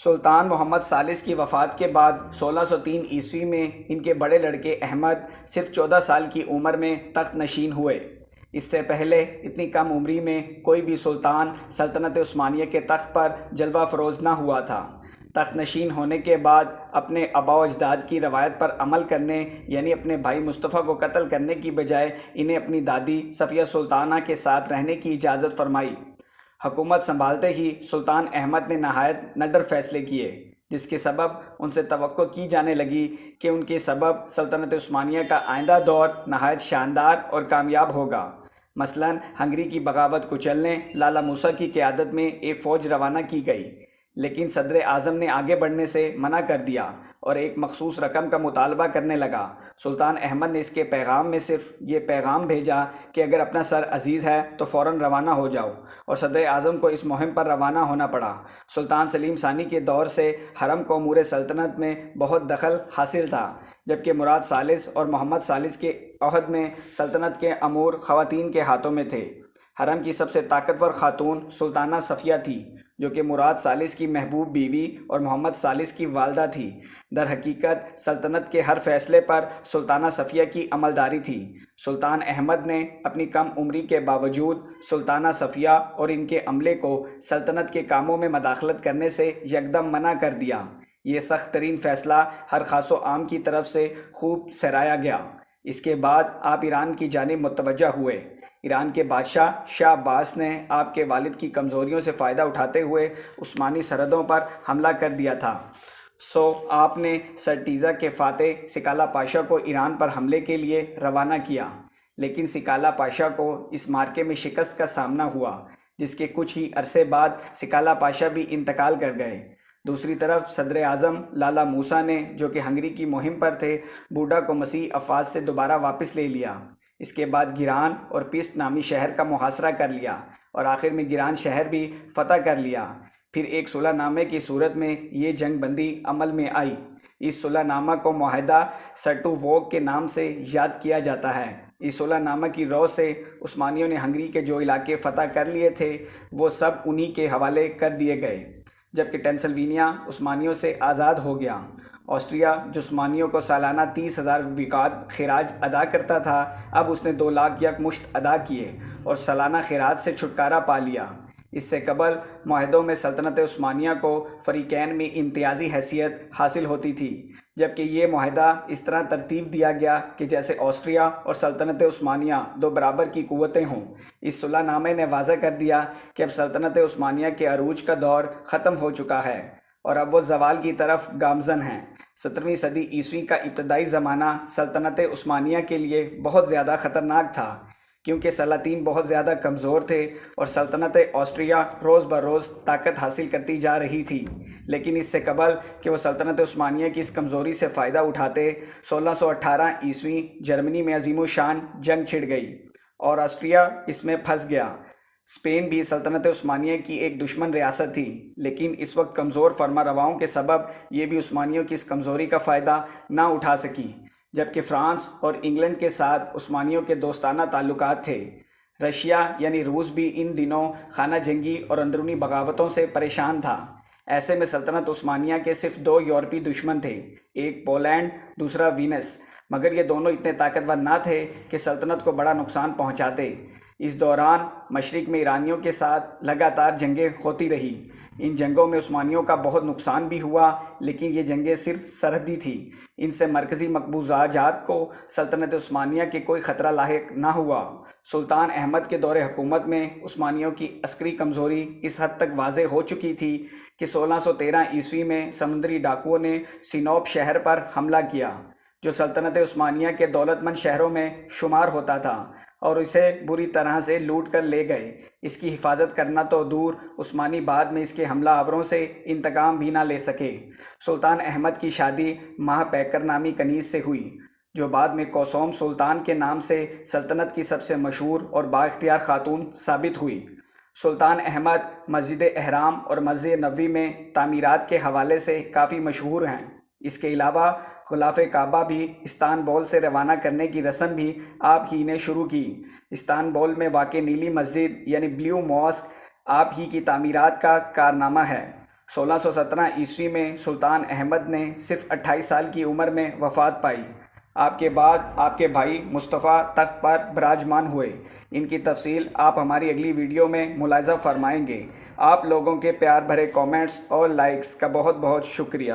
سلطان محمد ثالث کی وفات کے بعد 1603 میں ان کے بڑے لڑکے احمد صرف 14 سال کی عمر میں تخت نشین ہوئے۔ اس سے پہلے اتنی کم عمری میں کوئی بھی سلطان سلطنت عثمانیہ کے تخت پر جلوہ فروز نہ ہوا تھا۔ تخت نشین ہونے کے بعد اپنے آباء و اجداد کی روایت پر عمل کرنے یعنی اپنے بھائی مصطفیٰ کو قتل کرنے کی بجائے انہیں اپنی دادی صفیہ سلطانہ کے ساتھ رہنے کی اجازت فرمائی۔ حکومت سنبھالتے ہی سلطان احمد نے نہایت نڈر فیصلے کیے، جس کے سبب ان سے توقع کی جانے لگی کہ ان کے سبب سلطنت عثمانیہ کا آئندہ دور نہایت شاندار اور کامیاب ہوگا۔ مثلاً ہنگری کی بغاوت کچلنے لالا موسیٰ کی قیادت میں ایک فوج روانہ کی گئی، لیکن صدر اعظم نے آگے بڑھنے سے منع کر دیا اور ایک مخصوص رقم کا مطالبہ کرنے لگا۔ سلطان احمد نے اس کے پیغام میں صرف یہ پیغام بھیجا کہ اگر اپنا سر عزیز ہے تو فوراً روانہ ہو جاؤ، اور صدر اعظم کو اس مہم پر روانہ ہونا پڑا۔ سلطان سلیم ثانی کے دور سے حرم کو امور سلطنت میں بہت دخل حاصل تھا، جبکہ مراد ثالث اور محمد ثالث کے عہد میں سلطنت کے امور خواتین کے ہاتھوں میں تھے۔ حرم کی سب سے طاقتور خاتون سلطانہ صفیہ تھی، جو کہ مراد ثالث کی محبوب بیوی اور محمد ثالث کی والدہ تھی۔ در حقیقت سلطنت کے ہر فیصلے پر سلطانہ صفیہ کی عملداری تھی۔ سلطان احمد نے اپنی کم عمری کے باوجود سلطانہ صفیہ اور ان کے عملے کو سلطنت کے کاموں میں مداخلت کرنے سے یکدم منع کر دیا۔ یہ سخت ترین فیصلہ ہر خاص و عام کی طرف سے خوب سراہا گیا۔ اس کے بعد آپ ایران کی جانب متوجہ ہوئے۔ ایران کے بادشاہ شاہ عباس نے آپ کے والد کی کمزوریوں سے فائدہ اٹھاتے ہوئے عثمانی سرحدوں پر حملہ کر دیا تھا، سو آپ نے سرٹیزا کے فاتح سکالہ پاشا کو ایران پر حملے کے لیے روانہ کیا، لیکن سکالہ پاشا کو اس مارکے میں شکست کا سامنا ہوا، جس کے کچھ ہی عرصے بعد سکالہ پاشا بھی انتقال کر گئے۔ دوسری طرف صدر اعظم لالا موسیٰ نے، جو کہ ہنگری کی مہم پر تھے، بوڈا کو مسیح افواج سے دوبارہ واپس لے لیا۔ اس کے بعد گیران اور پیسٹ نامی شہر کا محاصرہ کر لیا اور آخر میں گیران شہر بھی فتح کر لیا۔ پھر ایک صلح نامے کی صورت میں یہ جنگ بندی عمل میں آئی۔ اس صلح نامہ کو معاہدہ سٹو ووگ کے نام سے یاد کیا جاتا ہے۔ اس صلح نامہ کی رو سے عثمانیوں نے ہنگری کے جو علاقے فتح کر لیے تھے وہ سب انہی کے حوالے کر دیے گئے، جبکہ ٹرانسلوینیا عثمانیوں سے آزاد ہو گیا۔ آسٹریا جو عثمانیوں کو سالانہ 30,000 وقعت خراج ادا کرتا تھا، اب اس نے 2 لاکھ یک مشت ادا کیے اور سالانہ خراج سے چھٹکارا پا لیا۔ اس سے قبل معاہدوں میں سلطنت عثمانیہ کو فریقین میں امتیازی حیثیت حاصل ہوتی تھی، جبکہ یہ معاہدہ اس طرح ترتیب دیا گیا کہ جیسے آسٹریا اور سلطنت عثمانیہ 2 برابر کی قوتیں ہوں۔ اس صلح نامے نے واضح کر دیا کہ اب سلطنت عثمانیہ کے عروج کا دور ختم ہو چکا ہے اور اب وہ زوال کی طرف گامزن ہیں۔ 17ویں صدی عیسوی کا ابتدائی زمانہ سلطنت عثمانیہ کے لیے بہت زیادہ خطرناک تھا، کیونکہ سلاطین بہت زیادہ کمزور تھے اور سلطنت آسٹریا روز بروز طاقت حاصل کرتی جا رہی تھی۔ لیکن اس سے قبل کہ وہ سلطنت عثمانیہ کی اس کمزوری سے فائدہ اٹھاتے، 1618 عیسوی جرمنی میں عظیم الشان جنگ چھڑ گئی اور آسٹریا اس میں پھنس گیا۔ اسپین بھی سلطنت عثمانیہ کی ایک دشمن ریاست تھی، لیکن اس وقت کمزور فرمانرواؤں کے سبب یہ بھی عثمانیوں کی اس کمزوری کا فائدہ نہ اٹھا سکی، جبکہ فرانس اور انگلینڈ کے ساتھ عثمانیوں کے دوستانہ تعلقات تھے۔ رشیا یعنی روس بھی ان دنوں خانہ جنگی اور اندرونی بغاوتوں سے پریشان تھا۔ ایسے میں سلطنت عثمانیہ کے صرف 2 یورپی دشمن تھے، ایک پولینڈ، دوسرا وینس، مگر یہ دونوں اتنے طاقتور نہ تھے کہ سلطنت کو بڑا نقصان پہنچاتے۔ اس دوران مشرق میں ایرانیوں کے ساتھ لگاتار جنگیں ہوتی رہی۔ ان جنگوں میں عثمانیوں کا بہت نقصان بھی ہوا، لیکن یہ جنگیں صرف سرحدی تھیں۔ ان سے مرکزی مقبوضہ جات کو سلطنت عثمانیہ کے کوئی خطرہ لاحق نہ ہوا۔ سلطان احمد کے دور حکومت میں عثمانیوں کی عسکری کمزوری اس حد تک واضح ہو چکی تھی کہ 1613 عیسوی میں سمندری ڈاکوؤں نے سینوپ شہر پر حملہ کیا، جو سلطنت عثمانیہ کے دولت مند شہروں میں شمار ہوتا تھا، اور اسے بری طرح سے لوٹ کر لے گئے۔ اس کی حفاظت کرنا تو دور، عثمانی بعد میں اس کے حملہ آوروں سے انتقام بھی نہ لے سکے۔ سلطان احمد کی شادی ماہ پیکر نامی کنیز سے ہوئی، جو بعد میں کوسوم سلطان کے نام سے سلطنت کی سب سے مشہور اور بااختیار خاتون ثابت ہوئی۔ سلطان احمد مسجد احرام اور مسجد نبوی میں تعمیرات کے حوالے سے کافی مشہور ہیں۔ اس کے علاوہ غلاف کعبہ بھی استانبول سے روانہ کرنے کی رسم بھی آپ ہی نے شروع کی۔ استانبول میں واقع نیلی مسجد یعنی بلیو ماسک آپ ہی کی تعمیرات کا کارنامہ ہے۔ 1617 عیسوی میں سلطان احمد نے صرف 28 سال کی عمر میں وفات پائی۔ آپ کے بعد آپ کے بھائی مصطفیٰ تخت پر براجمان ہوئے۔ ان کی تفصیل آپ ہماری اگلی ویڈیو میں ملاحظہ فرمائیں گے۔ آپ لوگوں کے پیار بھرے کامنٹس اور لائکس کا بہت بہت شکریہ۔